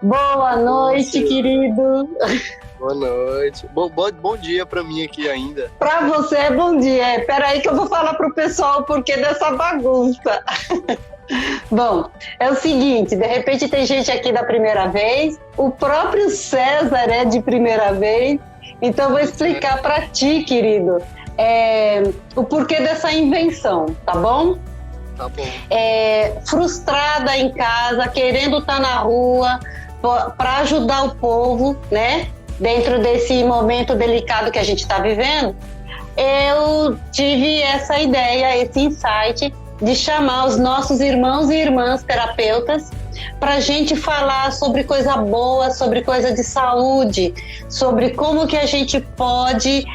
Boa noite, Lúcia, querido. boa noite. Bom dia para mim aqui ainda. Para você é bom dia. Espera aí que eu vou falar pro pessoal o porquê dessa bagunça. Bom, é o seguinte, de repente tem gente aqui da primeira vez, o próprio César é de primeira vez, então eu vou explicar para ti, querido, o porquê dessa invenção, tá bom? Tá bom. Frustrada em casa, querendo estar na rua para ajudar o povo, né? Dentro desse momento delicado que a gente está vivendo, eu tive essa ideia, esse insight de chamar os nossos irmãos e irmãs terapeutas para a gente falar sobre coisa boa, sobre coisa de saúde, sobre como que a gente pode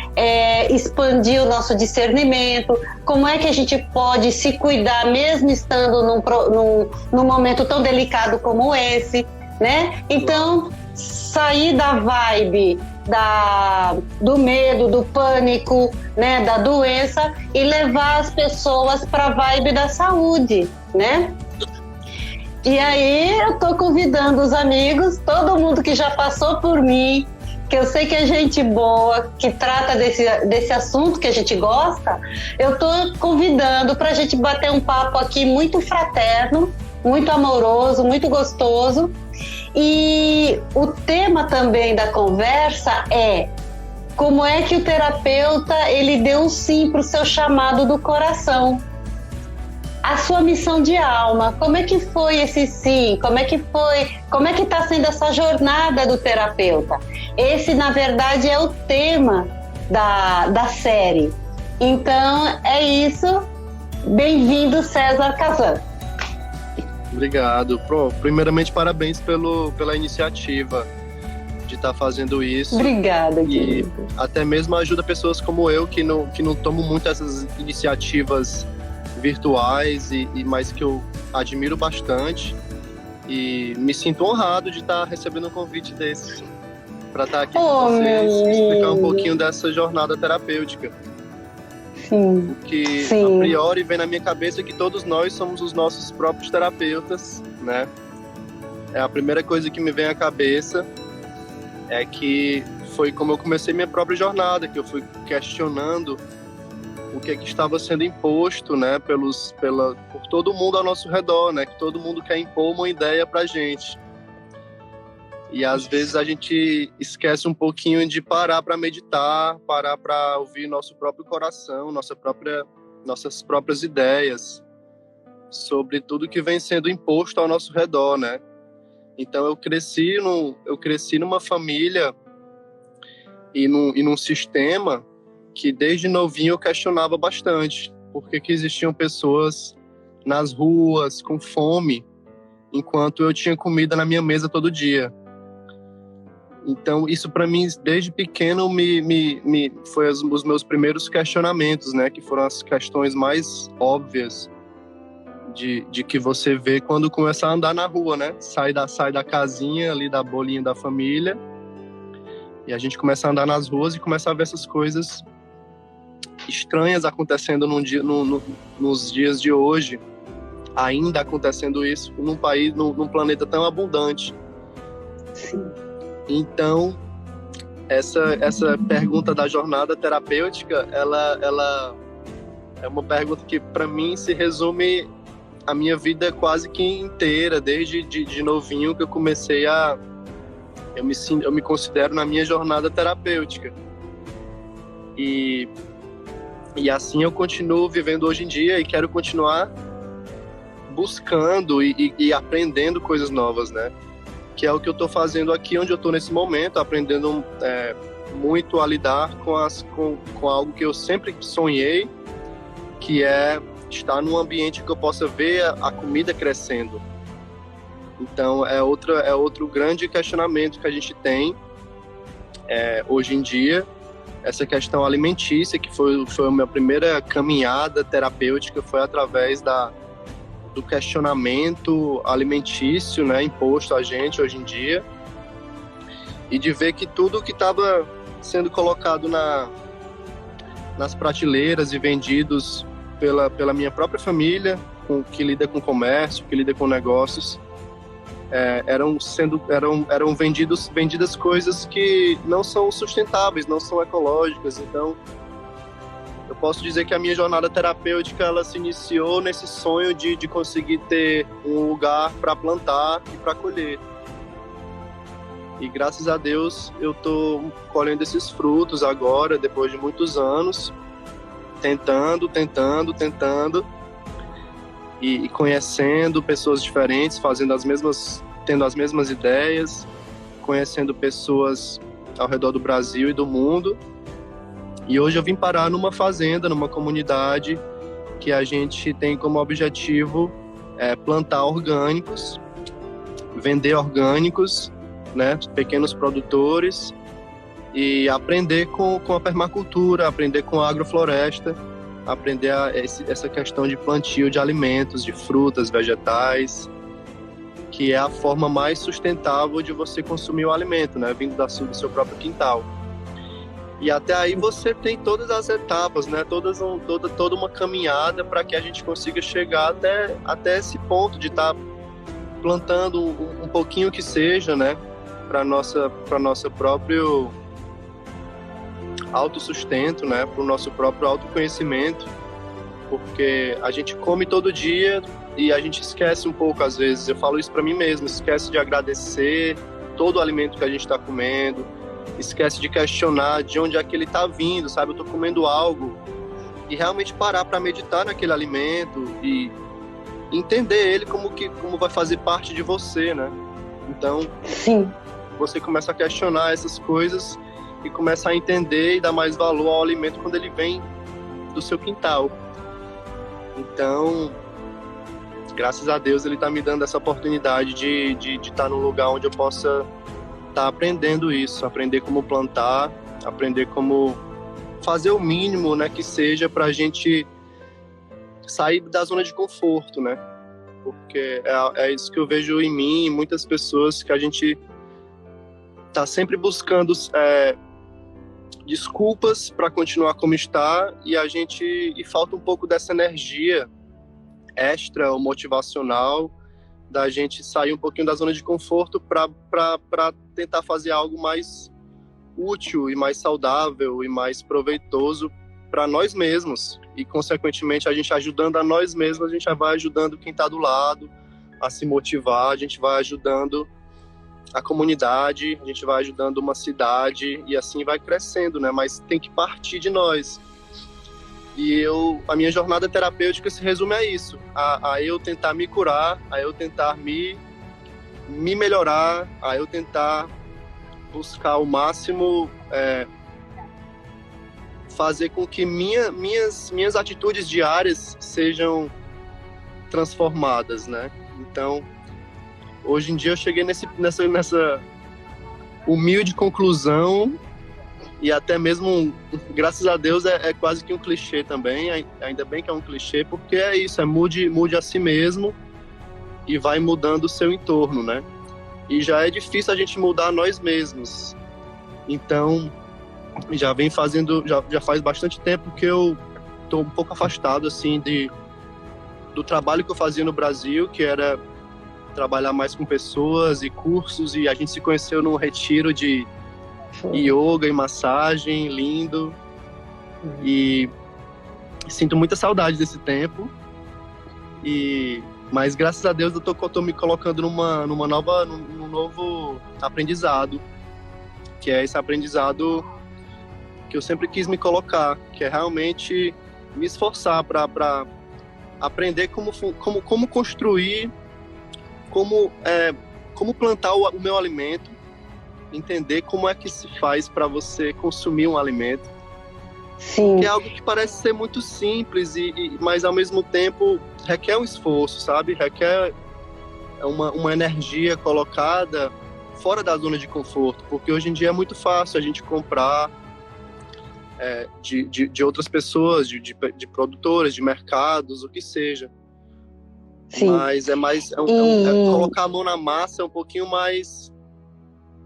expandir o nosso discernimento, como é que a gente pode se cuidar mesmo estando num momento tão delicado como esse, né? Então, sair da vibe do medo, do pânico, né, da doença e levar as pessoas para a vibe da saúde, né? E aí eu tô convidando os amigos, todo mundo que já passou por mim, que eu sei que é gente boa, que trata desse assunto que a gente gosta, eu tô convidando para a gente bater um papo aqui muito fraterno, muito amoroso, muito gostoso. E o tema também da conversa é como é que o terapeuta ele deu um sim para o seu chamado do coração, a sua missão de alma. Como é que foi esse sim? Como é que está sendo essa jornada do terapeuta? Esse, na verdade, é o tema da série. Então, é isso. Bem-vindo, César Casan. Obrigado. Primeiramente, parabéns pela iniciativa de estar fazendo isso. Obrigada, e querido. até mesmo ajuda pessoas como eu que não tomam muito essas iniciativas virtuais mas que eu admiro bastante e me sinto honrado de estar recebendo um convite desse para estar aqui com vocês e explicar um pouquinho dessa jornada terapêutica. Sim. Que a priori vem na minha cabeça que todos nós somos os nossos próprios terapeutas, né? A primeira coisa que me vem à cabeça é que foi como eu comecei minha própria jornada, que eu fui questionando o que estava sendo imposto, né, por todo mundo ao nosso redor, né, que todo mundo quer impor uma ideia pra gente. E às vezes a gente esquece um pouquinho de parar para meditar, parar para ouvir nosso próprio coração, nossas próprias ideias sobre tudo que vem sendo imposto ao nosso redor, né? Então eu cresci numa família e num sistema que desde novinho eu questionava bastante. Por que existiam pessoas nas ruas com fome, enquanto eu tinha comida na minha mesa todo dia? Então, isso para mim, desde pequeno, foi os meus primeiros questionamentos, né? Que foram as questões mais óbvias de que você vê quando começa a andar na rua, né? Sai da casinha ali, da bolinha da família, e a gente começa a andar nas ruas e começa a ver essas coisas estranhas acontecendo nos dias de hoje, ainda acontecendo isso num país, num planeta tão abundante. Sim. Então, essa pergunta da jornada terapêutica, ela é uma pergunta que, para mim, se resume a minha vida quase que inteira, desde de novinho que eu comecei eu me considero na minha jornada terapêutica. E assim eu continuo vivendo hoje em dia e quero continuar buscando e aprendendo coisas novas, né? Que é o que eu estou fazendo aqui onde eu estou nesse momento, aprendendo muito a lidar com algo que eu sempre sonhei, que é estar num ambiente que eu possa ver a comida crescendo. Então é outro grande questionamento que a gente tem hoje em dia, essa questão alimentícia, que foi a minha primeira caminhada terapêutica, foi através do questionamento alimentício, né, imposto a gente hoje em dia, e de ver que tudo que estava sendo colocado nas prateleiras e vendidos pela minha própria família, que lida com comércio, que lida com negócios, eram vendidas coisas que não são sustentáveis, não são ecológicas. Então, eu posso dizer que a minha jornada terapêutica ela se iniciou nesse sonho de conseguir ter um lugar para plantar e para colher. E graças a Deus eu estou colhendo esses frutos agora, depois de muitos anos, tentando e conhecendo pessoas diferentes, tendo as mesmas ideias, conhecendo pessoas ao redor do Brasil e do mundo. E hoje eu vim parar numa fazenda, numa comunidade que a gente tem como objetivo plantar orgânicos, vender orgânicos, né, pequenos produtores, e aprender com a permacultura, aprender com a agrofloresta, aprender essa questão de plantio de alimentos, de frutas, vegetais, que é a forma mais sustentável de você consumir o alimento, né, vindo do seu próprio quintal. E até aí você tem todas as etapas, né, toda uma caminhada para que a gente consiga chegar até esse ponto de estar plantando um pouquinho que seja, né, para nosso próprio autossustento, né, para o nosso próprio autoconhecimento, porque a gente come todo dia e a gente esquece um pouco às vezes. Eu falo isso para mim mesmo, esquece de agradecer todo o alimento que a gente está comendo, esquece de questionar de onde é que ele está vindo, sabe? Eu estou comendo algo, e realmente parar para meditar naquele alimento e entender ele como vai fazer parte de você, né? Então, sim, você começa a questionar essas coisas e começa a entender e dar mais valor ao alimento quando ele vem do seu quintal. Então, graças a Deus, ele está me dando essa oportunidade de estar num lugar onde eu possa estar aprendendo isso, aprender como plantar, aprender como fazer o mínimo, né, que seja para a gente sair da zona de conforto, né? Porque é isso que eu vejo em mim e muitas pessoas, que a gente está sempre buscando desculpas para continuar como está, e falta um pouco dessa energia extra ou motivacional da gente sair um pouquinho da zona de conforto para tentar fazer algo mais útil e mais saudável e mais proveitoso para nós mesmos. E, consequentemente, a gente ajudando a nós mesmos, a gente já vai ajudando quem está do lado a se motivar, a gente vai ajudando a comunidade, a gente vai ajudando uma cidade, e assim vai crescendo, né? Mas tem que partir de nós. E a minha jornada terapêutica se resume a isso, a eu tentar me curar, a eu tentar me melhorar, a eu tentar buscar o máximo, fazer com que minhas atitudes diárias sejam transformadas, né? Então, hoje em dia eu cheguei nessa humilde conclusão, e até mesmo, graças a Deus, é quase que um clichê também. Ainda bem que é um clichê, porque é isso, mude a si mesmo e vai mudando o seu entorno, né? E já é difícil a gente mudar nós mesmos. Então, já faz bastante tempo que eu estou um pouco afastado, assim, do trabalho que eu fazia no Brasil, que era trabalhar mais com pessoas e cursos, e a gente se conheceu num retiro de yoga e massagem, lindo. E sinto muita saudade desse tempo, mas graças a Deus eu tô me colocando num novo aprendizado, que é esse aprendizado que eu sempre quis me colocar, que é realmente me esforçar para aprender como construir, como plantar o meu alimento, entender como é que se faz para você consumir um alimento. Sim. Que é algo que parece ser muito simples, mas ao mesmo tempo requer um esforço, sabe? Requer uma energia colocada fora da zona de conforto, porque hoje em dia é muito fácil a gente comprar de outras pessoas, de produtoras, de mercados, o que seja. Sim. Mas colocar a mão na massa é um pouquinho mais,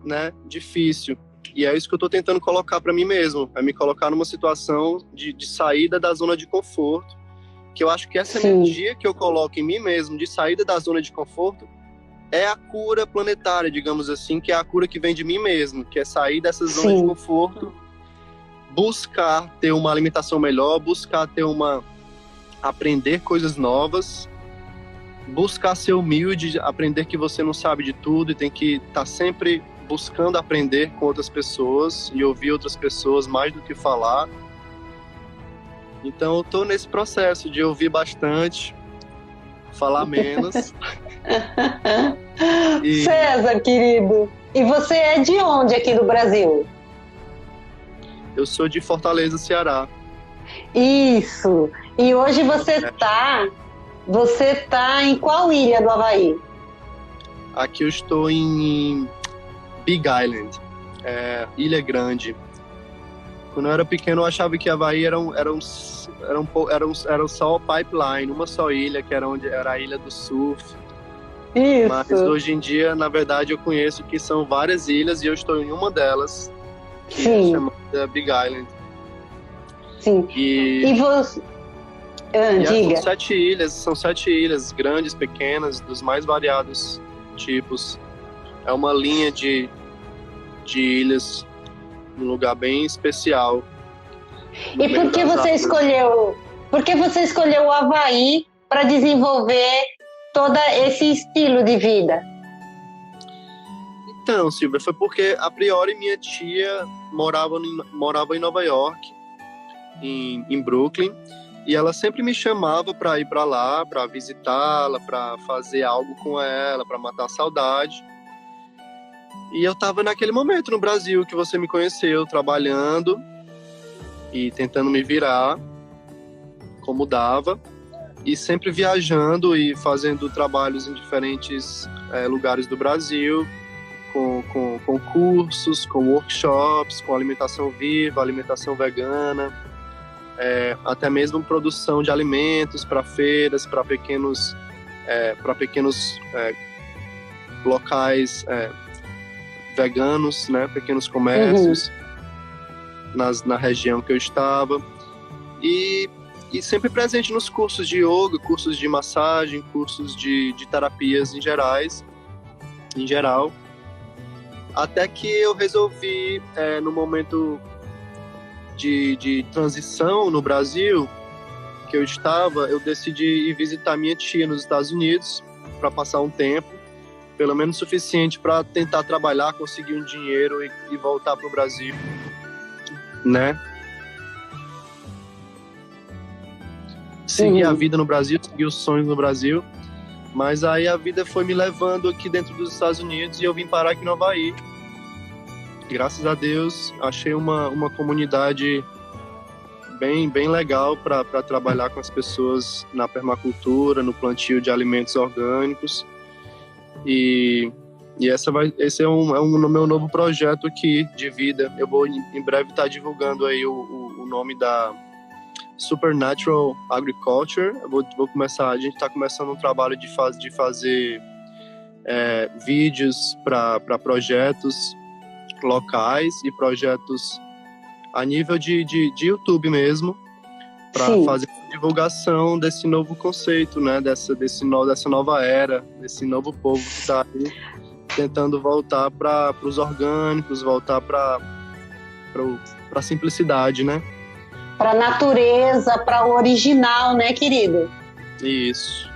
né, difícil. E é isso que eu estou tentando colocar para mim mesmo, é me colocar numa situação de saída da zona de conforto, que eu acho que essa energia que eu coloco em mim mesmo, de saída da zona de conforto, é a cura planetária, digamos assim, que é a cura que vem de mim mesmo, que é sair dessa zona de conforto, buscar ter uma alimentação melhor, buscar ter aprender coisas novas, buscar ser humilde, aprender que você não sabe de tudo e tem que estar sempre buscando aprender com outras pessoas e ouvir outras pessoas mais do que falar. Então eu tô nesse processo de ouvir bastante, falar menos. César, querido, e você é de onde aqui do Brasil? Eu sou de Fortaleza, Ceará. Isso. E hoje você tá em qual ilha do Havaí? Aqui eu estou em Big Island, Ilha Grande. Quando eu era pequeno eu achava que Havaí era só pipeline, uma só ilha, que era a ilha do surf. Isso. Mas hoje em dia, na verdade, eu conheço que são várias ilhas e eu estou em uma delas, que é chamada Big Island. Sim. E você... diga. São sete ilhas, grandes, pequenas, dos mais variados tipos. É uma linha de ilhas, um lugar bem especial. E por que você escolheu o Havaí para desenvolver todo esse estilo de vida? Então, Silvia, foi porque a priori minha tia morava em Nova York, em Brooklyn, e ela sempre me chamava para ir para lá, para visitá-la, para fazer algo com ela, para matar a saudade. E eu estava naquele momento no Brasil que você me conheceu, trabalhando e tentando me virar como dava, e sempre viajando e fazendo trabalhos em diferentes lugares do Brasil, com cursos, com workshops, com alimentação viva, alimentação vegana, até mesmo produção de alimentos para feiras, para pequenos locais veganos, né, pequenos comércios na região que eu estava, e sempre presente nos cursos de yoga, cursos de massagem, cursos de terapias em geral, até que eu resolvi, no momento de transição no Brasil que eu decidi ir visitar minha tia nos Estados Unidos para passar um tempo, pelo menos suficiente para tentar trabalhar, conseguir um dinheiro e voltar para o Brasil, né? Seguir a vida no Brasil, seguir os sonhos no Brasil, mas aí a vida foi me levando aqui dentro dos Estados Unidos e eu vim parar aqui no Havaí. Graças a Deus, achei uma comunidade bem legal para trabalhar com as pessoas na permacultura, no plantio de alimentos orgânicos. E esse é o meu novo projeto aqui de vida. Eu vou em breve estar divulgando aí o nome da Supernatural Agriculture. Vou começar, a gente está começando um trabalho de fazer vídeos para projetos locais e projetos a nível de YouTube mesmo, para fazer divulgação desse novo conceito, né? Dessa nova era, desse novo povo que está aí tentando voltar para os orgânicos, voltar para a simplicidade, né? Para a natureza, para o original, né, querido? Isso.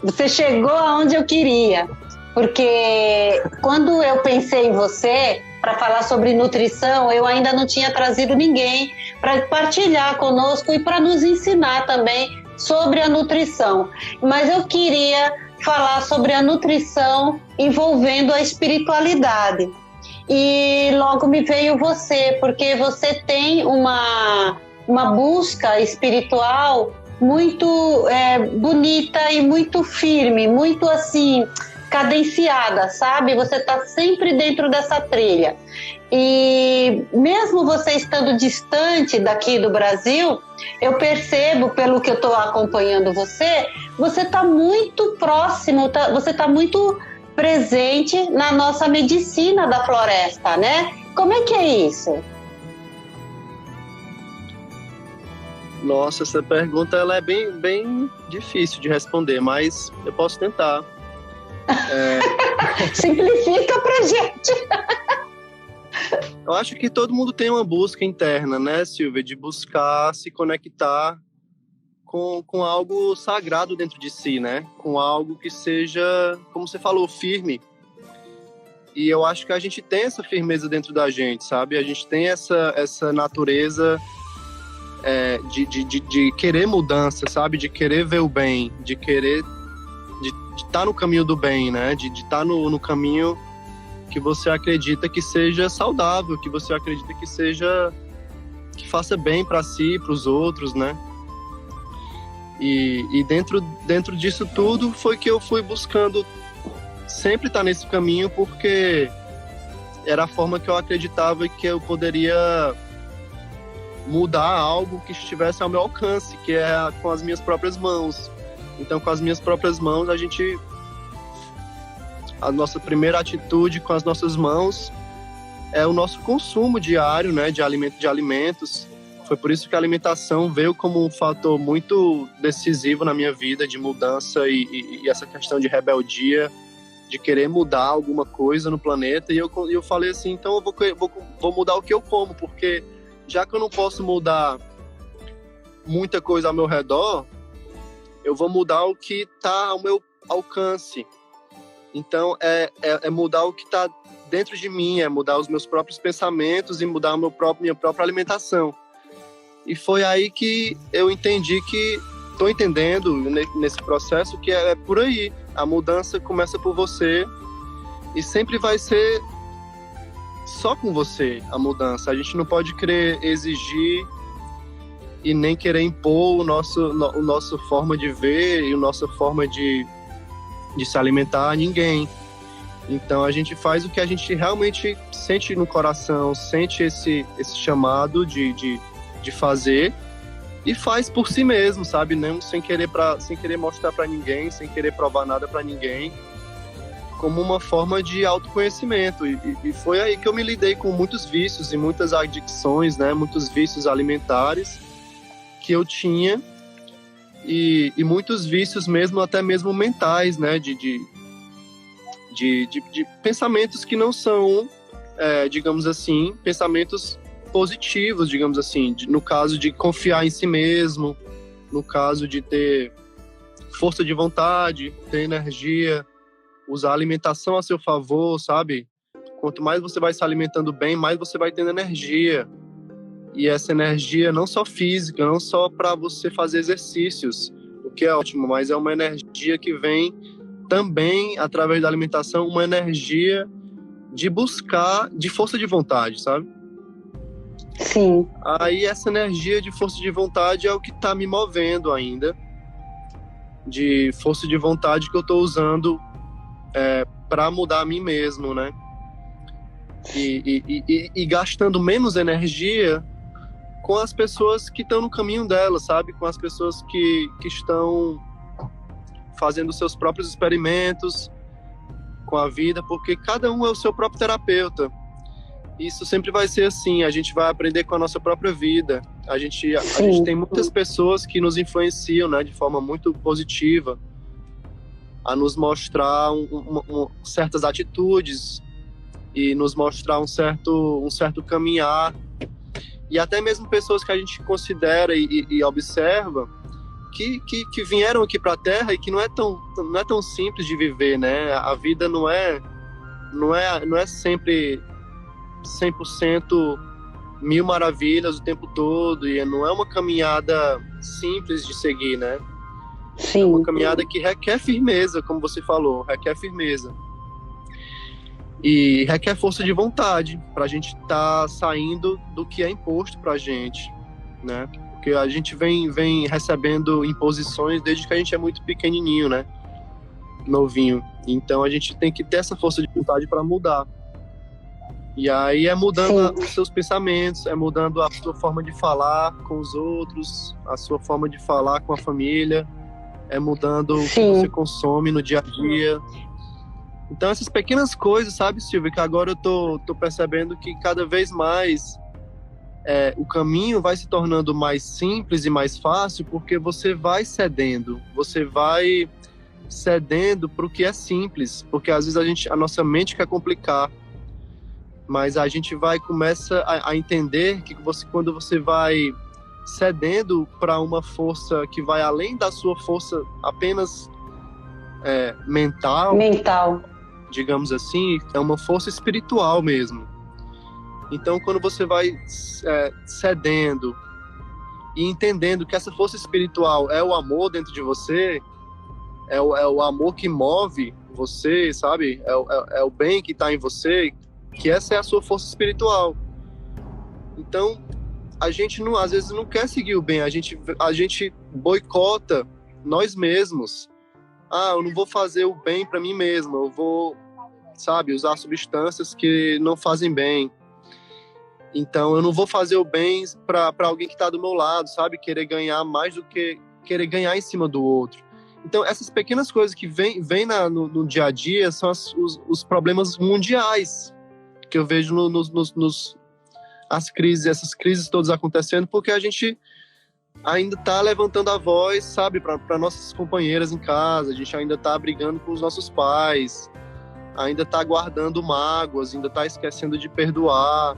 Você chegou aonde eu queria, porque quando eu pensei em você para falar sobre nutrição, eu ainda não tinha trazido ninguém para partilhar conosco e para nos ensinar também sobre a nutrição. Mas eu queria falar sobre a nutrição envolvendo a espiritualidade. E logo me veio você, porque você tem uma busca espiritual muito bonita e muito firme, muito assim, cadenciada, sabe? Você está sempre dentro dessa trilha. E mesmo você estando distante daqui do Brasil, eu percebo, pelo que eu estou acompanhando você está muito próximo, você está muito presente na nossa medicina da floresta, né? Como é que é isso? Nossa, essa pergunta ela é bem difícil de responder, mas eu posso tentar. Simplifica pra gente. Eu acho que todo mundo tem uma busca interna, né, Silvia? De buscar se conectar com algo sagrado dentro de si, né? Com algo que seja, como você falou, firme. E eu acho que a gente tem essa firmeza dentro da gente, sabe? A gente tem essa natureza de querer mudança, sabe? De querer ver o bem, de querer de estar no caminho do bem, né? De estar no caminho que você acredita que seja saudável, que você acredita que faça bem para si, para os outros, né? E dentro disso tudo foi que eu fui buscando sempre estar nesse caminho, porque era a forma que eu acreditava que eu poderia mudar algo que estivesse ao meu alcance, que é com as minhas próprias mãos. Então, com as minhas próprias mãos, a nossa primeira atitude com as nossas mãos é o nosso consumo diário, né, de alimentos. Foi por isso que a alimentação veio como um fator muito decisivo na minha vida, de mudança e essa questão de rebeldia, de querer mudar alguma coisa no planeta. E eu falei assim, então eu vou mudar o que eu como, porque já que eu não posso mudar muita coisa ao meu redor, eu vou mudar o que está ao meu alcance. Então, é mudar o que está dentro de mim, é mudar os meus próprios pensamentos e mudar minha própria alimentação. E foi aí que eu entendi que, estou entendendo nesse processo, que é por aí. A mudança começa por você e sempre vai ser só com você a mudança. A gente não pode querer exigir e nem querer impor o nosso forma de ver e a nossa forma de se alimentar a ninguém. Então a gente faz o que a gente realmente sente no coração, sente esse chamado de fazer e faz por si mesmo, sabe? Não sem querer mostrar para ninguém, sem querer provar nada para ninguém, como uma forma de autoconhecimento. E foi aí que eu me lidei com muitos vícios e muitas adicções, né? Muitos vícios alimentares que eu tinha e muitos vícios mesmo, até mesmo mentais, né? De pensamentos que não são, digamos assim, pensamentos positivos, digamos assim, no caso de confiar em si mesmo, no caso de ter força de vontade, ter energia, usar a alimentação a seu favor, sabe? Quanto mais você vai se alimentando bem, mais você vai tendo energia. E essa energia não só física, não só para você fazer exercícios, o que é ótimo, mas é uma energia que vem também, através da alimentação, uma energia de buscar, de força de vontade, sabe? Sim. Aí essa energia de força de vontade é o que está me movendo ainda, de força de vontade que eu estou usando para mudar a mim mesmo, né? E gastando menos energia com as pessoas que estão no caminho dela, sabe? Com as pessoas que estão fazendo seus próprios experimentos com a vida, porque cada um é o seu próprio terapeuta. Isso sempre vai ser assim, a gente vai aprender com a nossa própria vida. A gente tem muitas pessoas que nos influenciam, né, de forma muito positiva, a nos mostrar certas atitudes e nos mostrar um certo caminhar. E até mesmo pessoas que a gente considera e observa que vieram aqui para a Terra e que não é tão simples de viver, né? A vida não é sempre 100% mil maravilhas o tempo todo, e não é uma caminhada simples de seguir, né? Sim. É uma caminhada que requer firmeza, como você falou, requer firmeza. E requer força de vontade para a gente estar saindo do que é imposto para a gente, né? Porque a gente vem recebendo imposições desde que a gente é muito pequenininho, né? Novinho. Então a gente tem que ter essa força de vontade para mudar. E aí é mudando os seus pensamentos, é mudando a sua forma de falar com os outros, a sua forma de falar com a família, é mudando o que você consome no dia a dia. Então essas pequenas coisas, sabe, Silvia, que agora eu tô percebendo que cada vez mais o caminho vai se tornando mais simples e mais fácil, porque você vai cedendo, você vai cedendo para o que é simples, porque às vezes a nossa mente quer complicar, mas a gente começa a entender que quando você vai cedendo para uma força que vai além da sua força apenas mental, digamos assim, é uma força espiritual mesmo. Então, quando você vai cedendo e entendendo que essa força espiritual é o amor dentro de você, é o amor que move você, sabe? É o bem que está em você, que essa é a sua força espiritual. Então, a gente às vezes não quer seguir o bem, a gente boicota nós mesmos. Eu não vou fazer o bem para mim mesmo, eu vou, sabe, usar substâncias que não fazem bem. Então, eu não vou fazer o bem para alguém que está do meu lado, sabe? Querer ganhar mais do que querer ganhar em cima do outro. Então, essas pequenas coisas que vêm no dia a dia são os problemas mundiais que eu vejo essas crises todas acontecendo, porque a gente ainda está levantando a voz, sabe, para nossas companheiras em casa, a gente ainda está brigando com os nossos pais, ainda está guardando mágoas, ainda está esquecendo de perdoar.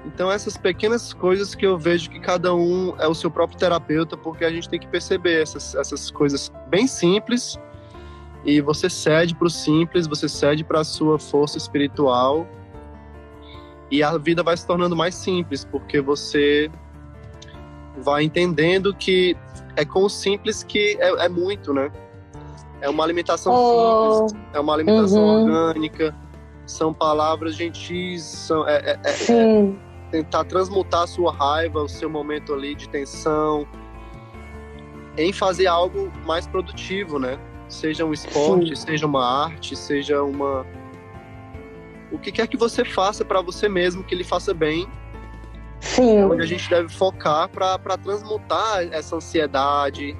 Então, essas pequenas coisas que eu vejo que cada um é o seu próprio terapeuta, porque a gente tem que perceber essas coisas bem simples, e você cede para o simples, você cede para a sua força espiritual, e a vida vai se tornando mais simples, porque você vai entendendo que é com o simples que é muito, né? É uma alimentação simples, é uma alimentação orgânica, são palavras gentis, tentar transmutar a sua raiva, o seu momento ali de tensão, em fazer algo mais produtivo, né? Seja um esporte, seja uma arte, seja o que quer que você faça para você mesmo, que lhe faça bem. Sim. É onde a gente deve focar para transmutar essa ansiedade,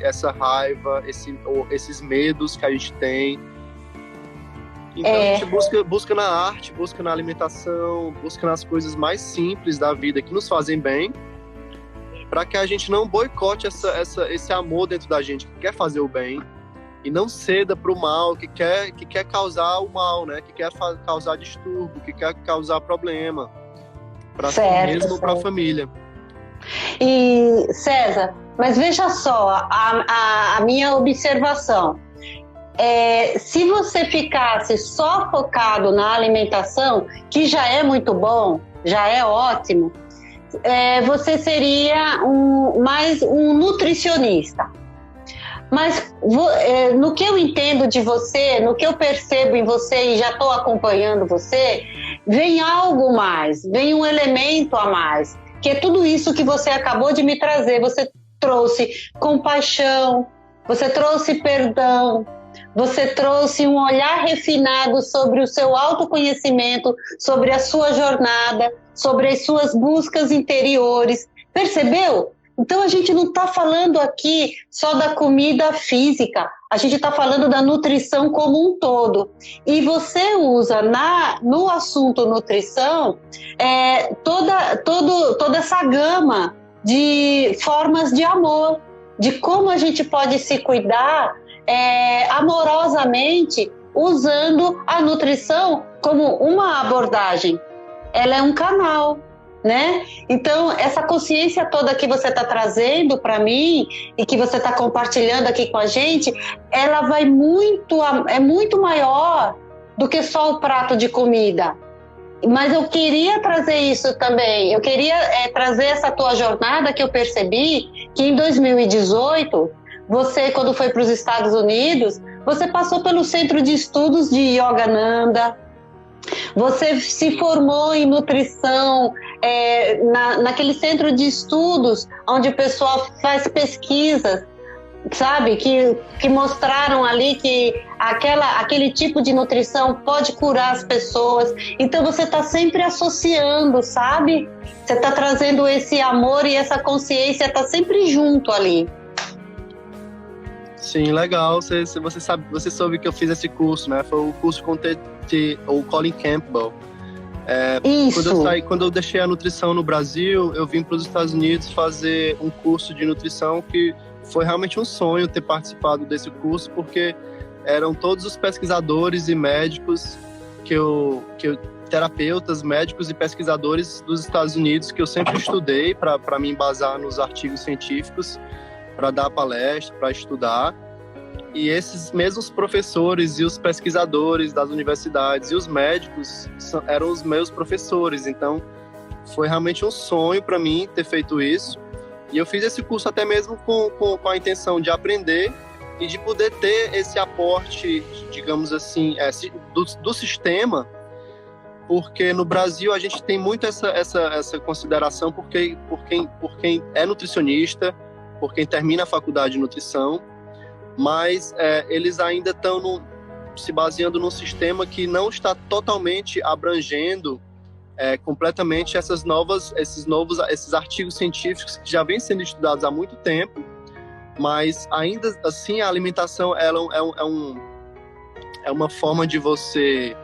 essa raiva, esses medos que a gente tem. Então a gente busca na arte, busca na alimentação, busca nas coisas mais simples da vida que nos fazem bem, para que a gente não boicote esse amor dentro da gente, que quer fazer o bem, e não ceda para o mal, que quer causar o mal, né? Que quer causar distúrbio, que quer causar problema para si mesmo ou para a família. E César, mas veja só, a minha observação. Se você ficasse só focado na alimentação, que já é muito bom, já é ótimo, você seria mais um nutricionista. Mas no que eu entendo de você, no que eu percebo em você e já estou acompanhando você, vem algo mais, vem um elemento a mais, que é tudo isso que você acabou de me trazer. Você trouxe compaixão, você trouxe perdão, você trouxe um olhar refinado sobre o seu autoconhecimento, sobre a sua jornada, sobre as suas buscas interiores. Percebeu? Então, a gente não está falando aqui só da comida física, a gente está falando da nutrição como um todo. E você usa no assunto nutrição toda essa gama de formas de amor, de como a gente pode se cuidar amorosamente, usando a nutrição como uma abordagem. Ela é um canal, né? Então, essa consciência toda que você está trazendo para mim e que você está compartilhando aqui com a gente, ela é muito maior do que só o prato de comida. Mas eu queria trazer isso também, eu queria trazer essa tua jornada, que eu percebi que em 2018, você, quando foi para os Estados Unidos, você passou pelo Centro de Estudos de Yogananda, você se formou em nutrição naquele centro de estudos onde o pessoal faz pesquisas, sabe, que mostraram ali que aquele tipo de nutrição pode curar as pessoas. Então você está sempre associando, sabe? Você está trazendo esse amor e essa consciência, está sempre junto ali. Sim, legal. Você soube que eu fiz esse curso, né? Foi o curso com o Colin Campbell. Isso. Quando eu deixei a nutrição no Brasil, eu vim para os Estados Unidos fazer um curso de nutrição que foi realmente um sonho ter participado desse curso, porque eram todos os pesquisadores e médicos terapeutas, médicos e pesquisadores dos Estados Unidos que eu sempre estudei para me embasar nos artigos científicos, para dar palestra, para estudar. E esses mesmos professores e os pesquisadores das universidades e os médicos eram os meus professores. Então, foi realmente um sonho para mim ter feito isso. E eu fiz esse curso até mesmo com a intenção de aprender e de poder ter esse aporte, digamos assim, do sistema, porque no Brasil a gente tem muito essa consideração por quem é nutricionista, por quem termina a faculdade de nutrição, mas eles ainda estão se baseando num sistema que não está totalmente abrangendo completamente esses artigos científicos que já vêm sendo estudados há muito tempo, mas ainda assim a alimentação é uma forma de você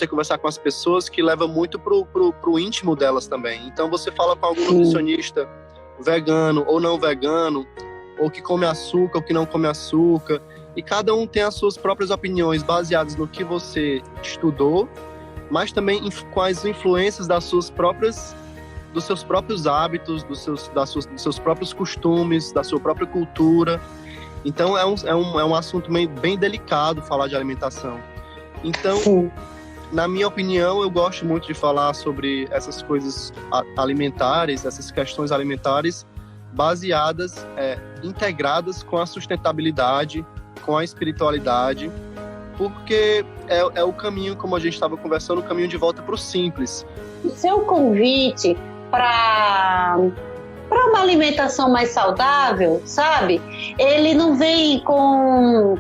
conversar com as pessoas que leva muito pro íntimo delas também. Então você fala com algum nutricionista vegano ou não vegano, ou que come açúcar ou que não come açúcar, e cada um tem as suas próprias opiniões baseadas no que você estudou, mas também com as influências dos seus próprios hábitos, dos seus próprios costumes, da sua própria cultura. Então é um assunto bem delicado falar de alimentação. Então, na minha opinião, eu gosto muito de falar sobre essas coisas alimentares, essas questões alimentares baseadas, integradas com a sustentabilidade, com a espiritualidade, porque é o caminho, como a gente estava conversando, o caminho de volta para o simples. O seu convite para uma alimentação mais saudável, sabe? Ele não vem com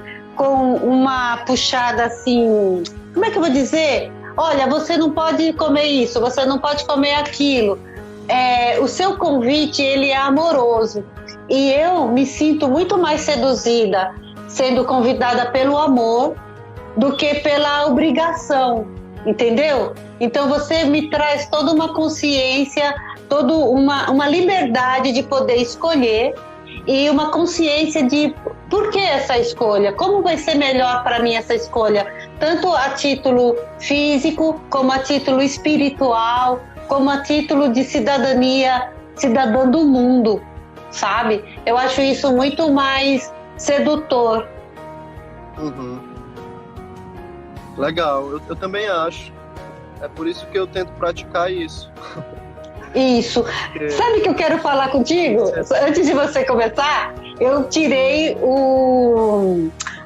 uma puxada assim, como é que eu vou dizer? Olha, você não pode comer isso, você não pode comer aquilo. O seu convite, ele é amoroso. E eu me sinto muito mais seduzida sendo convidada pelo amor do que pela obrigação, entendeu? Então você me traz toda uma consciência, toda uma liberdade de poder escolher e uma consciência de por que essa escolha, como vai ser melhor para mim essa escolha, tanto a título físico, como a título espiritual, como a título de cidadã do mundo, sabe? Eu acho isso muito mais sedutor. Uhum. Legal, eu também acho. É por isso que eu tento praticar isso. Isso. Sabe o que eu quero falar contigo? Antes de você começar, eu tirei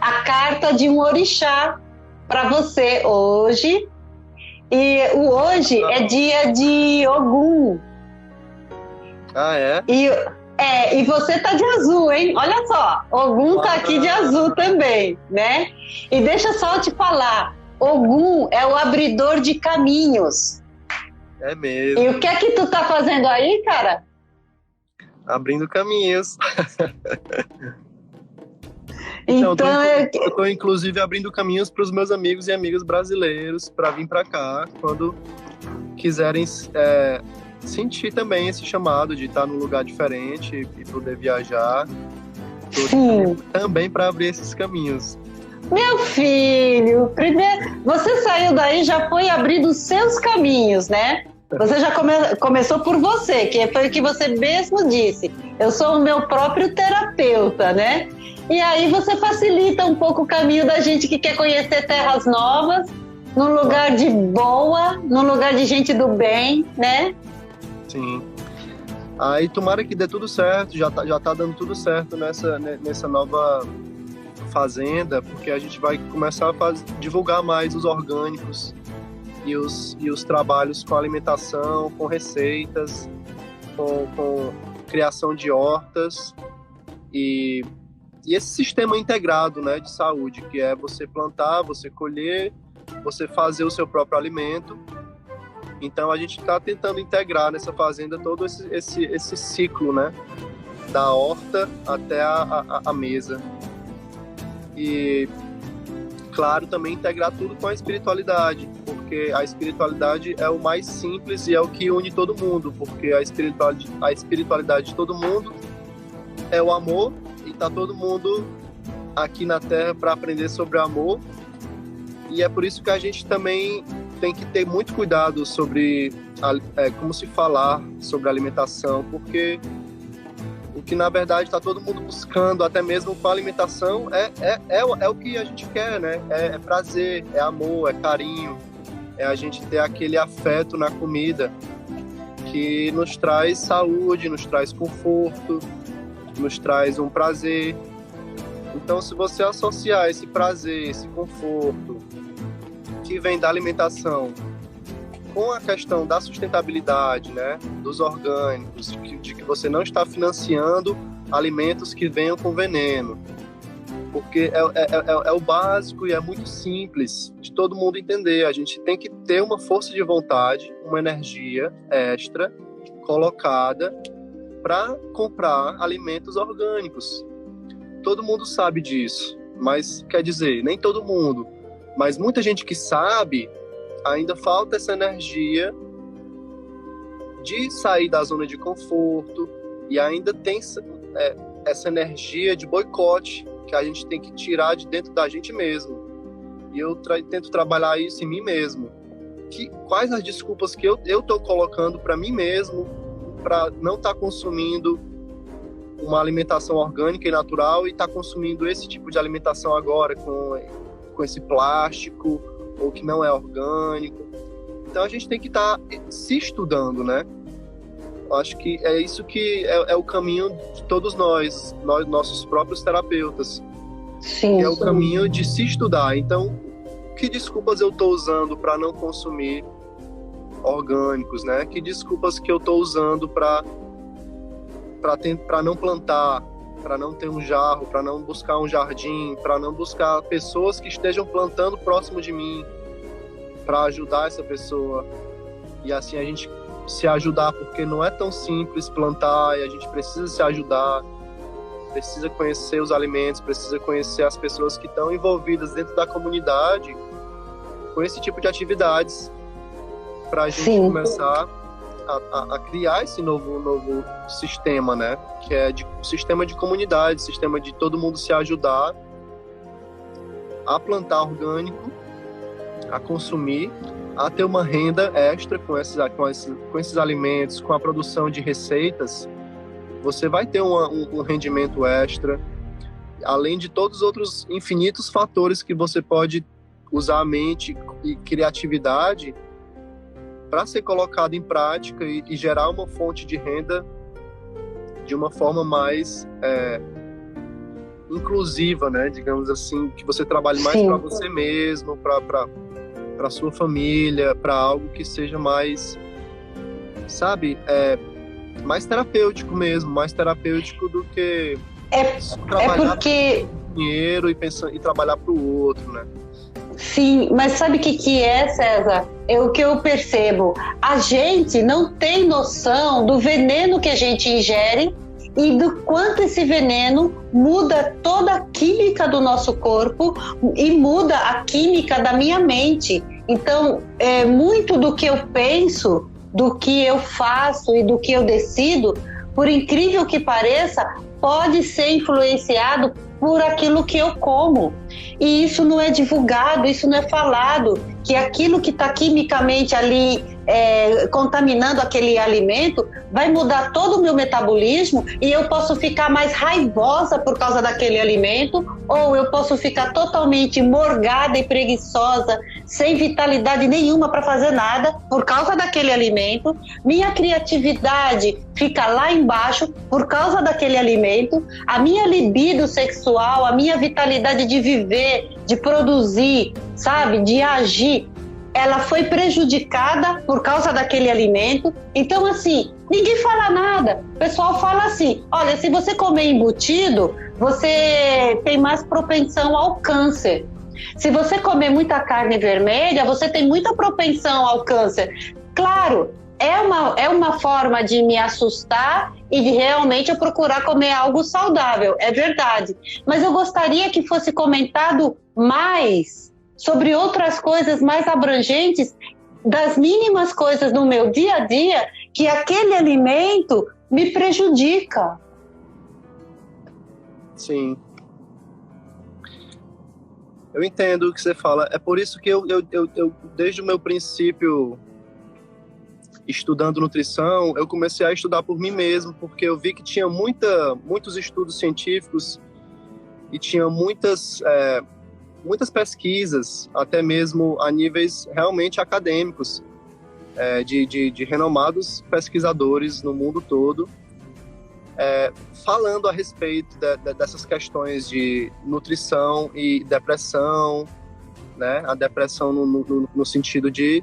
a carta de um orixá para você hoje. E o hoje é dia de Ogum. Ah, é? E você tá de azul, hein? Olha só, Ogum tá aqui de azul também, né? E deixa só eu te falar, Ogum é o abridor de caminhos. É mesmo. E o que é que tu tá fazendo aí, cara? Abrindo caminhos. Então eu tô inclusive abrindo caminhos para os meus amigos e amigas brasileiros para vir para cá quando quiserem sentir também esse chamado de estar num lugar diferente e poder viajar. Também para abrir esses caminhos. Meu filho, primeiro, você saiu daí, já foi abrindo os seus caminhos, né? Você já começou por você, que foi o que você mesmo disse. Eu sou o meu próprio terapeuta, né? E aí você facilita um pouco o caminho da gente que quer conhecer terras novas, num lugar de boa, num lugar de gente do bem, né? Sim. Aí tomara que dê tudo certo, já tá dando tudo certo nessa nova fazenda, porque a gente vai começar a divulgar mais os orgânicos e os trabalhos com alimentação, com receitas, com criação de hortas e esse sistema integrado, né, de saúde, que é você plantar, você colher, você fazer o seu próprio alimento. Então a gente está tentando integrar nessa fazenda todo esse ciclo, né, da horta até a mesa. E, claro, também integrar tudo com a espiritualidade, porque a espiritualidade é o mais simples e é o que une todo mundo, porque a espiritualidade de todo mundo é o amor, e tá todo mundo aqui na Terra para aprender sobre amor. E é por isso que a gente também tem que ter muito cuidado sobre como se falar sobre alimentação, porque o que na verdade está todo mundo buscando, até mesmo com a alimentação, é o que a gente quer, né? É prazer, é amor, é carinho, é a gente ter aquele afeto na comida que nos traz saúde, nos traz conforto, nos traz um prazer. Então, se você associar esse prazer, esse conforto que vem da alimentação com a questão da sustentabilidade, né, dos orgânicos, de que você não está financiando alimentos que venham com veneno, porque é o básico e é muito simples de todo mundo entender. A gente tem que ter uma força de vontade, uma energia extra colocada para comprar alimentos orgânicos. Todo mundo sabe disso, mas quer dizer, nem todo mundo, mas muita gente que sabe, ainda falta essa energia de sair da zona de conforto, e ainda tem essa energia de boicote que a gente tem que tirar de dentro da gente mesmo. E eu tento trabalhar isso em mim mesmo. Quais as desculpas que eu estou colocando para mim mesmo para não estar consumindo uma alimentação orgânica e natural e estar consumindo esse tipo de alimentação agora com esse plástico ou que não é orgânico. Então a gente tem que estar se estudando, né? Eu acho que é isso que é o caminho de todos nós, nossos próprios terapeutas. Sim, é o caminho de se estudar. Então, que desculpas eu estou usando para não consumir orgânicos, né? Que desculpas que eu estou usando para não plantar, para não ter um jarro, para não buscar um jardim, para não buscar pessoas que estejam plantando próximo de mim, para ajudar essa pessoa. E assim a gente se ajudar, porque não é tão simples plantar, e a gente precisa se ajudar, precisa conhecer os alimentos, precisa conhecer as pessoas que estão envolvidas dentro da comunidade com esse tipo de atividades, para a gente começar a criar esse novo sistema, né? Que é sistema de comunidade, sistema de todo mundo se ajudar a plantar orgânico, a consumir, a ter uma renda extra com esses alimentos, com a produção de receitas. Você vai ter um rendimento extra, além de todos os outros infinitos fatores que você pode usar a mente e criatividade para ser colocado em prática e gerar uma fonte de renda de uma forma mais inclusiva, né? Digamos assim, que você trabalhe mais para você mesmo, para sua família, para algo que seja mais, sabe, mais terapêutico mesmo, mais terapêutico do que trabalhar por dinheiro e trabalhar para o outro, né? Sim, mas sabe o que é, César? É o que eu percebo. A gente não tem noção do veneno que a gente ingere e do quanto esse veneno muda toda a química do nosso corpo e muda a química da minha mente. Então, muito do que eu penso, do que eu faço e do que eu decido, por incrível que pareça, pode ser influenciado por aquilo que eu como. E isso não é divulgado, isso não é falado, que aquilo que está quimicamente ali contaminando aquele alimento vai mudar todo o meu metabolismo e eu posso ficar mais raivosa por causa daquele alimento, ou eu posso ficar totalmente morgada e preguiçosa, sem vitalidade nenhuma para fazer nada por causa daquele alimento. Minha criatividade fica lá embaixo por causa daquele alimento. A minha libido sexual, a minha vitalidade de viver, de produzir, sabe, de agir, ela foi prejudicada por causa daquele alimento. Então, assim, ninguém fala nada. O pessoal fala assim, olha, se você comer embutido, você tem mais propensão ao câncer. Se você comer muita carne vermelha, você tem muita propensão ao câncer. Claro, é uma forma de me assustar e de realmente eu procurar comer algo saudável, é verdade. Mas eu gostaria que fosse comentado mais sobre outras coisas mais abrangentes, das mínimas coisas no meu dia a dia, que aquele alimento me prejudica. Sim. Eu entendo o que você fala. É por isso que eu desde o meu princípio, estudando nutrição, eu comecei a estudar por mim mesmo, porque eu vi que tinha muitos estudos científicos e tinha muitas pesquisas, até mesmo a níveis realmente acadêmicos, de renomados pesquisadores no mundo todo, falando a respeito dessas questões de nutrição e depressão, né? A depressão no sentido de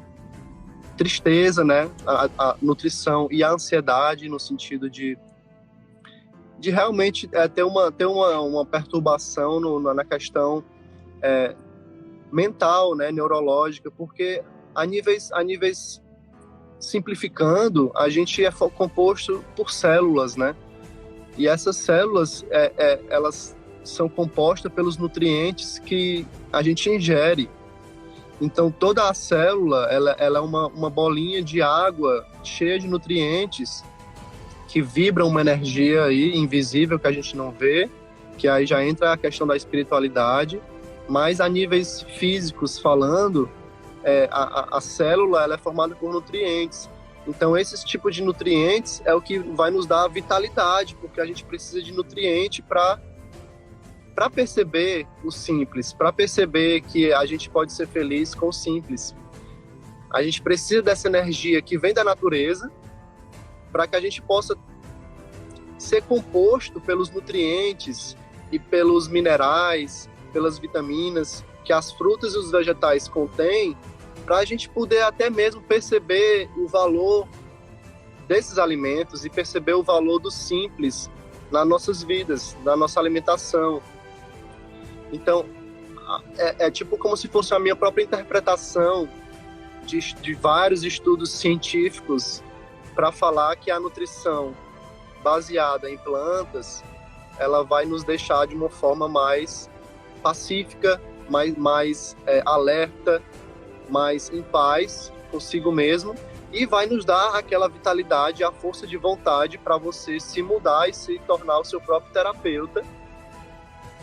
tristeza, né? A nutrição e a ansiedade no sentido de realmente ter uma perturbação na questão mental, né? Neurológica, porque a níveis simplificando, a gente é composto por células, né? E essas células, elas são compostas pelos nutrientes que a gente ingere. Então, toda a célula, ela é uma bolinha de água cheia de nutrientes que vibram uma energia aí invisível que a gente não vê, que aí já entra a questão da espiritualidade. Mas a níveis físicos falando, a célula ela é formada por nutrientes. Então, esse tipo de nutrientes é o que vai nos dar vitalidade, porque a gente precisa de nutriente para perceber o simples, para perceber que a gente pode ser feliz com o simples. A gente precisa dessa energia que vem da natureza para que a gente possa ser composto pelos nutrientes e pelos minerais, pelas vitaminas que as frutas e os vegetais contêm, para a gente poder até mesmo perceber o valor desses alimentos e perceber o valor do simples nas nossas vidas, na nossa alimentação. Então, é tipo como se fosse a minha própria interpretação de vários estudos científicos para falar que a nutrição baseada em plantas, ela vai nos deixar de uma forma mais pacífica, mais alerta, mais em paz consigo mesmo, e vai nos dar aquela vitalidade, a força de vontade para você se mudar e se tornar o seu próprio terapeuta,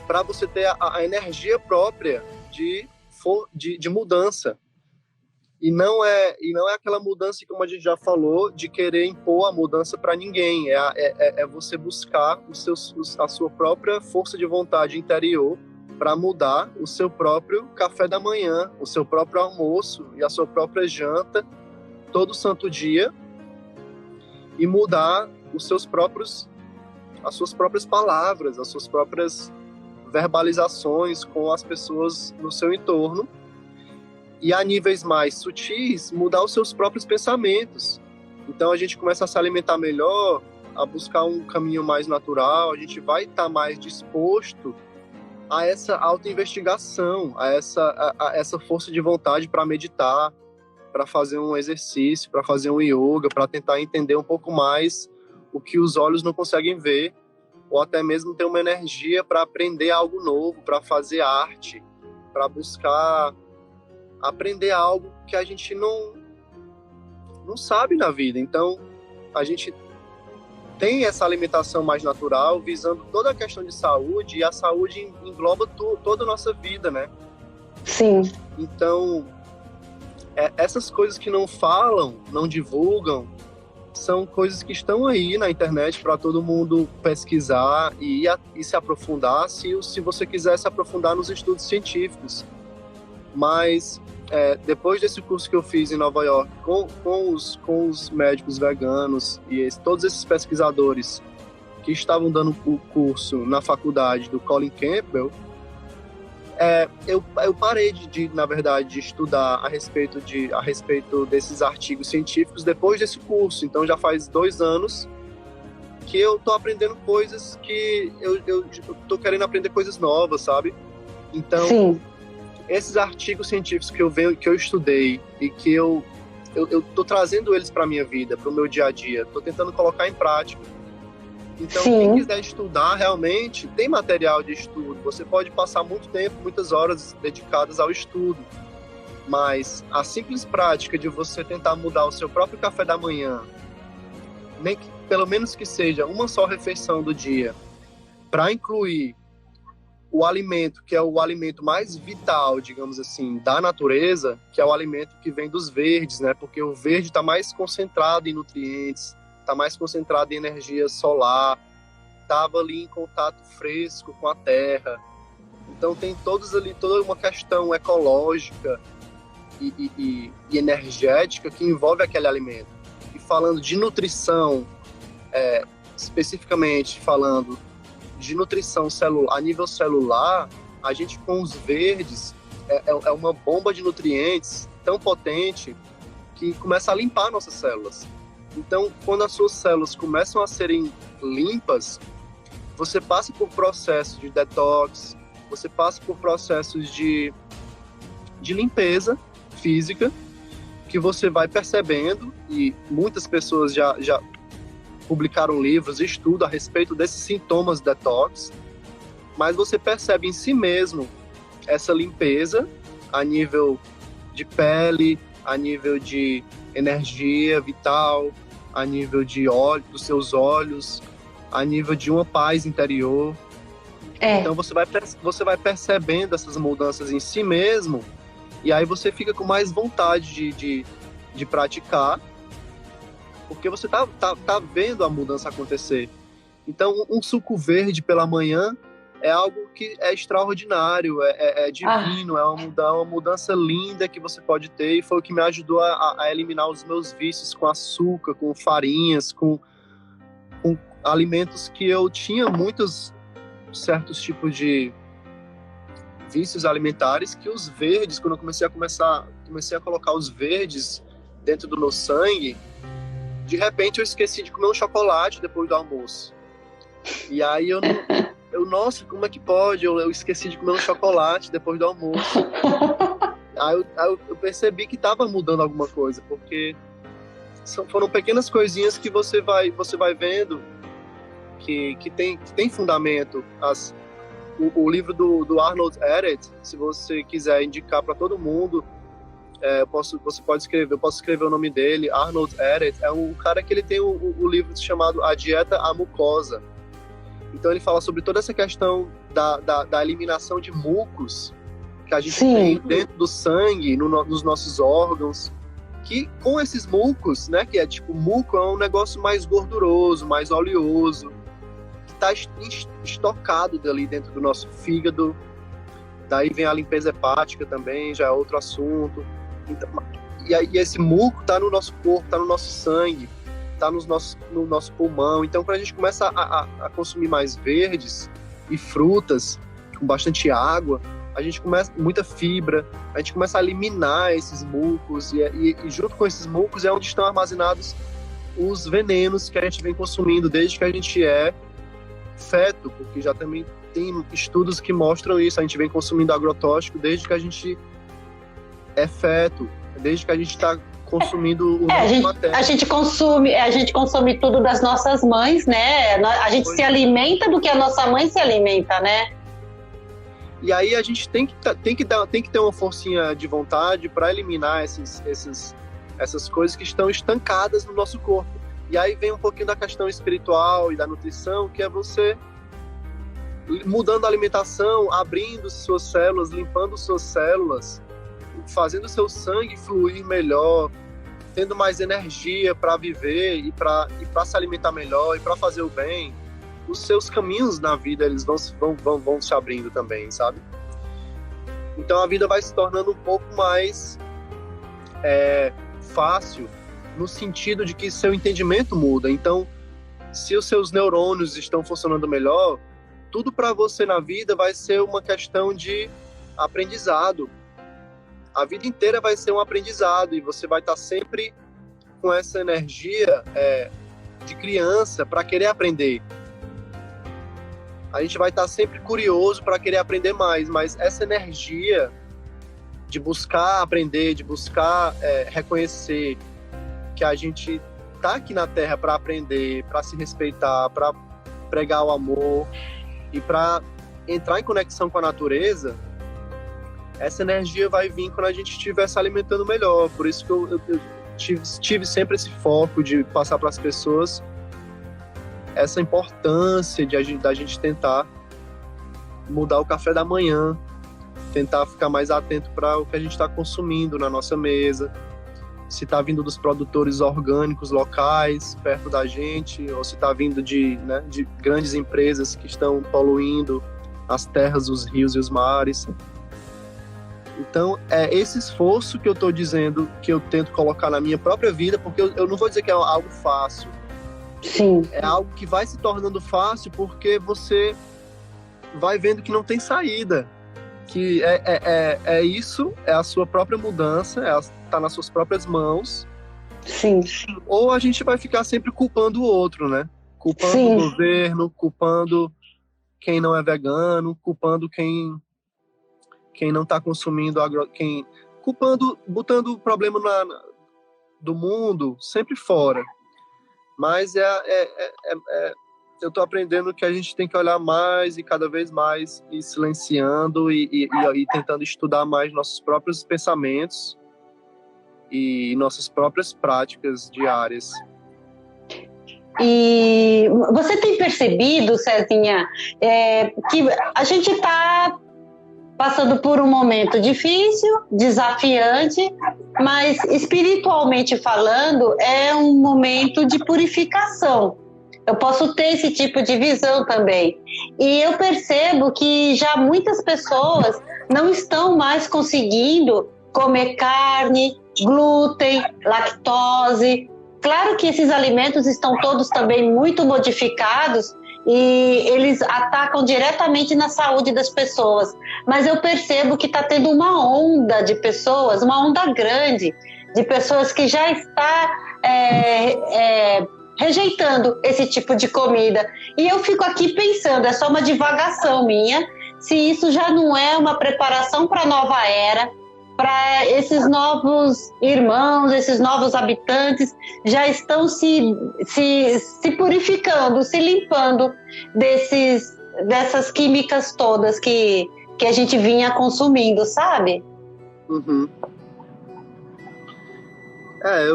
para você ter a energia própria de mudança. E não é aquela mudança, como a gente já falou, de querer impor a mudança para ninguém. É você buscar a sua própria força de vontade interior para mudar o seu próprio café da manhã, o seu próprio almoço e a sua própria janta todo santo dia, e mudar as suas próprias palavras, as suas próprias verbalizações com as pessoas no seu entorno, e a níveis mais sutis, mudar os seus próprios pensamentos. Então a gente começa a se alimentar melhor, a buscar um caminho mais natural, a gente vai estar mais disposto a essa autoinvestigação, a essa força de vontade para meditar, para fazer um exercício, para fazer um yoga, para tentar entender um pouco mais o que os olhos não conseguem ver, ou até mesmo ter uma energia para aprender algo novo, para fazer arte, para buscar aprender algo que a gente não sabe na vida. Então, a gente tem essa alimentação mais natural, visando toda a questão de saúde, e a saúde engloba toda a nossa vida, né? Sim. Então, essas coisas que não falam, não divulgam, são coisas que estão aí na internet para todo mundo pesquisar e se aprofundar, se você quiser se aprofundar nos estudos científicos. Mas, depois desse curso que eu fiz em Nova York, com os médicos veganos e todos esses pesquisadores que estavam dando o curso na faculdade do Colin Campbell, eu parei na verdade, de estudar a respeito desses artigos científicos depois desse curso. Então já faz 2 anos que eu tô aprendendo coisas que eu tô querendo aprender coisas novas, sabe? Então, sim, esses artigos científicos que eu estudei e que eu tô trazendo eles para minha vida, para o meu dia a dia, tô tentando colocar em prática. Então, sim, quem quiser estudar realmente, tem material de estudo. Você pode passar muito tempo, muitas horas dedicadas ao estudo. Mas a simples prática de você tentar mudar o seu próprio café da manhã, nem que, pelo menos que seja uma só refeição do dia, para incluir o alimento, que é o alimento mais vital, digamos assim, da natureza, que é o alimento que vem dos verdes, né? Porque o verde está mais concentrado em nutrientes, está mais concentrado em energia solar, estava ali em contato fresco com a terra. Então tem toda uma questão ecológica e energética que envolve aquele alimento. E falando de nutrição, especificamente falando de nutrição celular, a nível celular, a gente com os verdes é uma bomba de nutrientes tão potente que começa a limpar nossas células. Então, quando as suas células começam a serem limpas, você passa por processos de detox, você passa por processos de limpeza física, que você vai percebendo, e muitas pessoas já publicaram livros e estudam a respeito desses sintomas de detox, mas você percebe em si mesmo essa limpeza a nível de pele, a nível de energia vital, a nível de olho, dos seus olhos, a nível de uma paz interior. Então você vai percebendo essas mudanças em si mesmo, e aí você fica com mais vontade de praticar, porque você tá vendo a mudança acontecer. Então, um suco verde pela manhã é algo que é extraordinário, é divino, é uma mudança linda que você pode ter, e foi o que me ajudou a eliminar os meus vícios com açúcar, com farinhas, com alimentos que eu tinha muitos certos tipos de vícios alimentares, que os verdes, quando eu comecei a colocar os verdes dentro do meu sangue, de repente eu esqueci de comer um chocolate depois do almoço. E aí nossa, como é que pode? Eu esqueci de comer um chocolate depois do almoço. Aí eu percebi que estava mudando alguma coisa, porque foram pequenas coisinhas que você vai vendo que tem fundamento. O livro do Arnold Ehret, se você quiser indicar para todo mundo, eu posso escrever o nome dele. Arnold Ehret é um cara que ele tem o livro chamado A Dieta à Mucosa. Então ele fala sobre toda essa questão da eliminação de mucos que a gente tem dentro do sangue, nos nossos órgãos, que com esses mucos, né, que é tipo, muco é um negócio mais gorduroso, mais oleoso, que está estocado ali dentro do nosso fígado. Daí vem a limpeza hepática também, já é outro assunto. Então, e esse muco está no nosso corpo, está no nosso sangue, está no nosso pulmão. Então, quando a gente começa a consumir mais verdes e frutas, com bastante água, a gente começa, muita fibra, a gente começa a eliminar esses mucos, e junto com esses mucos é onde estão armazenados os venenos que a gente vem consumindo desde que a gente é feto, porque já também tem estudos que mostram isso. A gente vem consumindo agrotóxico desde que a gente é feto, desde que a gente está consumindo o nosso materno. A gente consome tudo das nossas mães, né? A gente se alimenta do que a nossa mãe se alimenta, né? E aí a gente tem que ter uma forcinha de vontade para eliminar essas coisas que estão estancadas no nosso corpo. E aí vem um pouquinho da questão espiritual e da nutrição, que é você mudando a alimentação, abrindo suas células, limpando suas células, fazendo seu sangue fluir melhor, tendo mais energia para viver e para se alimentar melhor e para fazer o bem. Os seus caminhos na vida, eles vão se abrindo também, sabe? Então a vida vai se tornando um pouco mais fácil, no sentido de que seu entendimento muda. Então, se os seus neurônios estão funcionando melhor, tudo para você na vida vai ser uma questão de aprendizado. A vida inteira vai ser um aprendizado, e você vai estar sempre com essa energia de criança para querer aprender. A gente vai estar sempre curioso para querer aprender mais, mas essa energia de buscar aprender, de buscar reconhecer que a gente está aqui na Terra para aprender, para se respeitar, para pregar o amor e para entrar em conexão com a natureza, essa energia vai vir quando a gente estiver se alimentando melhor. Por isso que eu tive sempre esse foco de passar para as pessoas essa importância da gente tentar mudar o café da manhã, tentar ficar mais atento para o que a gente está consumindo na nossa mesa, se está vindo dos produtores orgânicos locais perto da gente, ou se está vindo de grandes empresas que estão poluindo as terras, os rios e os mares. Então, é esse esforço que eu estou dizendo que eu tento colocar na minha própria vida, porque eu não vou dizer que é algo fácil. Sim. É algo que vai se tornando fácil porque você vai vendo que não tem saída. Que é isso, é a sua própria mudança, tá nas suas próprias mãos. Sim. Ou a gente vai ficar sempre culpando o outro, né? Culpando Sim. o governo, culpando quem não é vegano, culpando quem não está consumindo botando o problema do mundo sempre fora. Mas eu estou aprendendo que a gente tem que olhar mais e cada vez mais e silenciando e tentando estudar mais nossos próprios pensamentos e nossas próprias práticas diárias. E você tem percebido, Cezinha, que a gente está passando por um momento difícil, desafiante, mas espiritualmente falando, é um momento de purificação. Eu posso ter esse tipo de visão também. E eu percebo que já muitas pessoas não estão mais conseguindo comer carne, glúten, lactose. Claro que esses alimentos estão todos também muito modificados e eles atacam diretamente na saúde das pessoas. Mas eu percebo que está tendo uma onda de pessoas, uma onda grande de pessoas que já está rejeitando esse tipo de comida. E eu fico aqui pensando, é só uma divagação minha, se isso já não é uma preparação para a nova era, para esses novos irmãos, esses novos habitantes já estão se purificando, se limpando dessas químicas todas que a gente vinha consumindo, sabe? Uhum.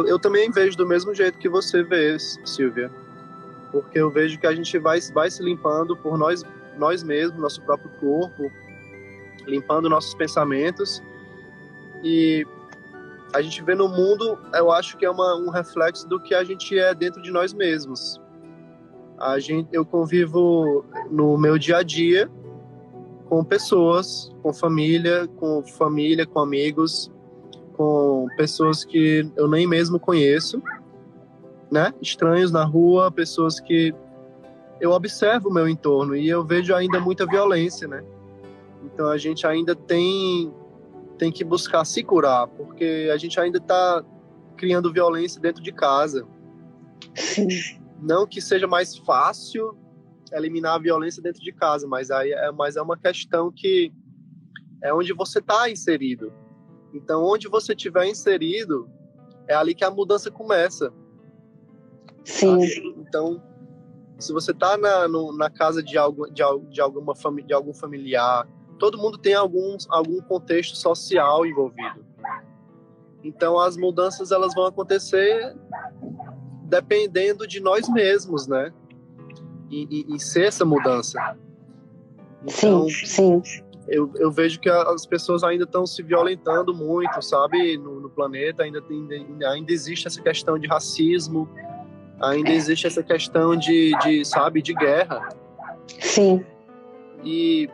Eu também vejo do mesmo jeito que você vê, Silvia, porque eu vejo que a gente vai se limpando por nós mesmos, nosso próprio corpo, limpando nossos pensamentos. E a gente vê no mundo, eu acho que é um reflexo do que a gente é dentro de nós mesmos. Eu convivo no meu dia a dia com pessoas, com família, com amigos, com pessoas que eu nem mesmo conheço, né? Estranhos na rua, pessoas que eu observo o meu entorno e eu vejo ainda muita violência, né? Então a gente ainda tem que buscar se curar, porque a gente ainda está criando violência dentro de casa. Sim. Não que seja mais fácil eliminar a violência dentro de casa, mas é uma questão que é onde você está inserido. Então, onde você estiver inserido, é ali que a mudança começa. Sim. Então, se você está na casa de algum familiar, todo mundo tem algum contexto social envolvido. Então, as mudanças elas vão acontecer dependendo de nós mesmos, né? E ser essa mudança. Então, sim. Eu vejo que as pessoas ainda estão se violentando muito, sabe? No planeta ainda existe essa questão de racismo, ainda existe essa questão de guerra. Sim. E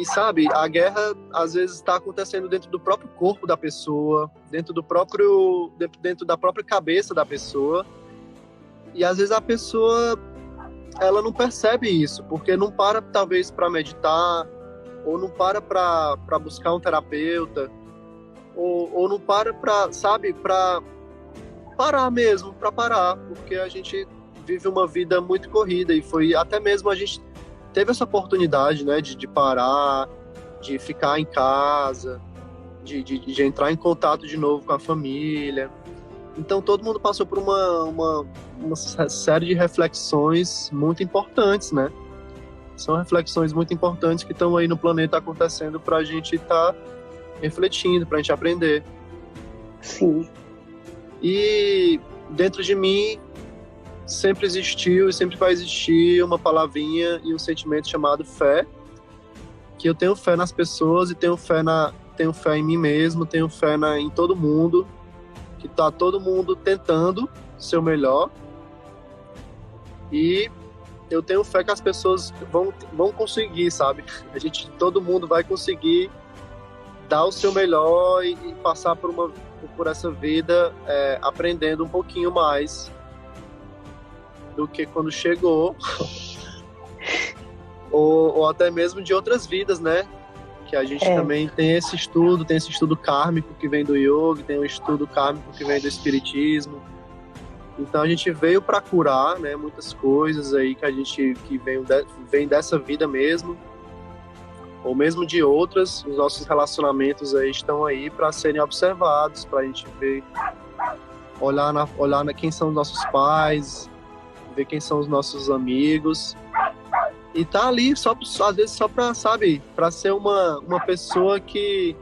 sabe, a guerra às vezes está acontecendo dentro do próprio corpo da pessoa, dentro da própria cabeça da pessoa. E às vezes a pessoa ela não percebe isso, porque não para talvez para meditar, ou não para buscar um terapeuta, ou não para parar mesmo, para parar, porque a gente vive uma vida muito corrida e foi até mesmo a gente teve essa oportunidade, né, de parar, de ficar em casa, de entrar em contato de novo com a família. Então todo mundo passou por uma série de reflexões muito importantes, né? São reflexões muito importantes que estão aí no planeta acontecendo para a gente estar refletindo, para a gente aprender. Sim. E dentro de mim sempre existiu e sempre vai existir uma palavrinha e um sentimento chamado fé, que eu tenho fé nas pessoas e tenho fé em mim mesmo, tenho fé em todo mundo, que tá todo mundo tentando ser o melhor, e eu tenho fé que as pessoas vão conseguir, sabe? Todo mundo vai conseguir dar o seu melhor e passar por essa vida aprendendo um pouquinho mais do que quando chegou, ou até mesmo de outras vidas, né? Que a gente também tem esse estudo kármico que vem do yoga, tem o estudo kármico que vem do espiritismo. Então a gente veio para curar, né, muitas coisas aí que vem dessa vida mesmo, ou mesmo de outras. Os nossos relacionamentos aí estão aí para serem observados, para a gente ver, olhar quem são os nossos pais, ver quem são os nossos amigos, e tá ali às vezes só para, sabe, para ser uma pessoa que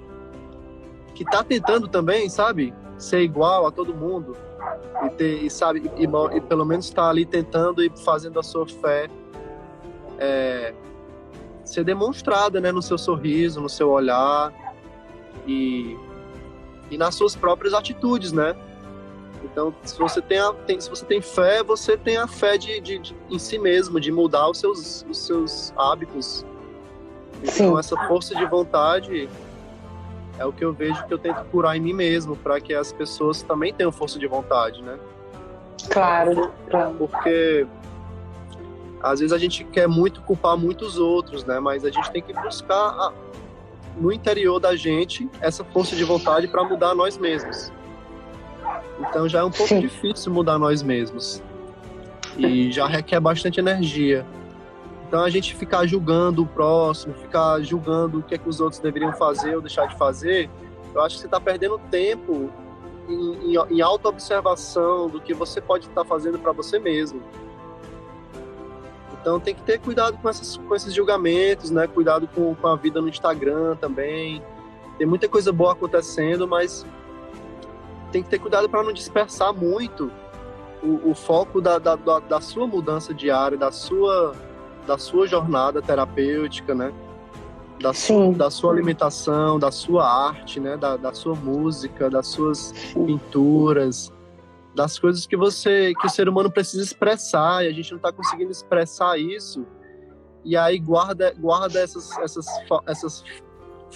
tá tentando também, sabe, ser igual a todo mundo. E pelo menos estar ali tentando e fazendo a sua fé ser demonstrada, né, no seu sorriso, no seu olhar e nas suas próprias atitudes, né? Então, se você tem fé, você tem a fé em si mesmo, de mudar os seus hábitos. Então, sim, essa força de vontade é o que eu vejo que eu tento curar em mim mesmo, para que as pessoas também tenham força de vontade, né? Claro. Porque às vezes a gente quer muito culpar muitos outros, né? Mas a gente tem que buscar no interior da gente essa força de vontade para mudar nós mesmos. Então já é um pouco difícil mudar nós mesmos. E já requer bastante energia. Então a gente ficar julgando o próximo, ficar julgando o que é que os outros deveriam fazer ou deixar de fazer, eu acho que você está perdendo tempo em auto-observação do que você pode estar fazendo para você mesmo. Então tem que ter cuidado com esses julgamentos, né? Cuidado com a vida no Instagram também. Tem muita coisa boa acontecendo, mas tem que ter cuidado para não dispersar muito o foco da sua mudança diária, da sua jornada terapêutica, né? Da sua alimentação, da sua arte, né? Da sua música, das suas pinturas, das coisas que o ser humano precisa expressar, e a gente não está conseguindo expressar isso, e aí guarda essas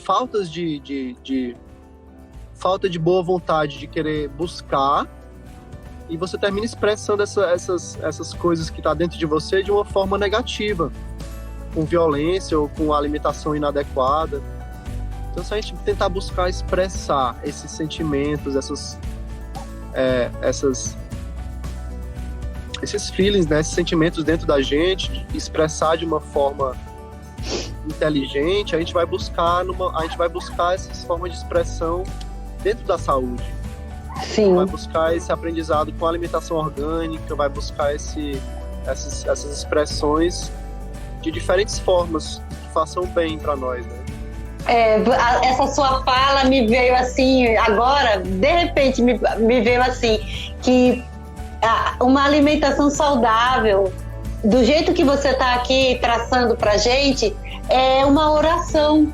faltas de falta de boa vontade de querer buscar, e você termina expressando essas coisas que tá dentro de você de uma forma negativa, com violência ou com alimentação inadequada. Então, se a gente tentar buscar expressar esses sentimentos, esses feelings, né, esses sentimentos dentro da gente, expressar de uma forma inteligente, a gente vai buscar essas formas de expressão dentro da saúde. Sim. Vai buscar esse aprendizado com alimentação orgânica, vai buscar essas expressões de diferentes formas que façam bem para nós, né? Essa sua fala me veio assim, agora, de repente me veio assim, que uma alimentação saudável, do jeito que você está aqui traçando pra gente, é uma oração.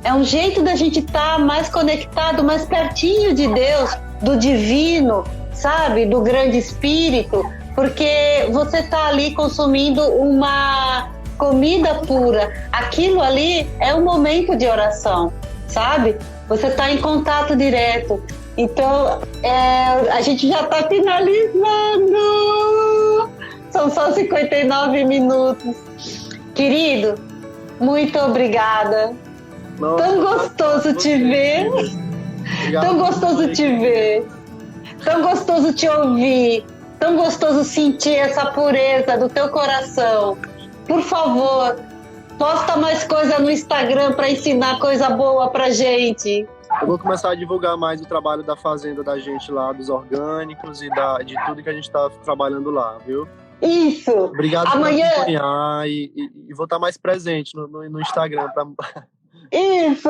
É um jeito da gente estar mais conectado, mais pertinho de Deus, do divino, sabe? Do grande espírito, porque você está ali consumindo uma comida pura. Aquilo ali é um momento de oração, sabe? Você está em contato direto. Então, a gente já está finalizando. São só 59 minutos. Querido, muito obrigada. Nossa, tão gostoso te ver. Obrigado. Tão gostoso te ver. Tão gostoso te ouvir. Tão gostoso sentir essa pureza do teu coração. Por favor, posta mais coisa no Instagram para ensinar coisa boa pra gente. Eu vou começar a divulgar mais o trabalho da fazenda da gente lá, dos orgânicos e de tudo que a gente tá trabalhando lá, viu? Isso! Obrigado amanhã... por acompanhar e vou estar mais presente no Instagram. Isso!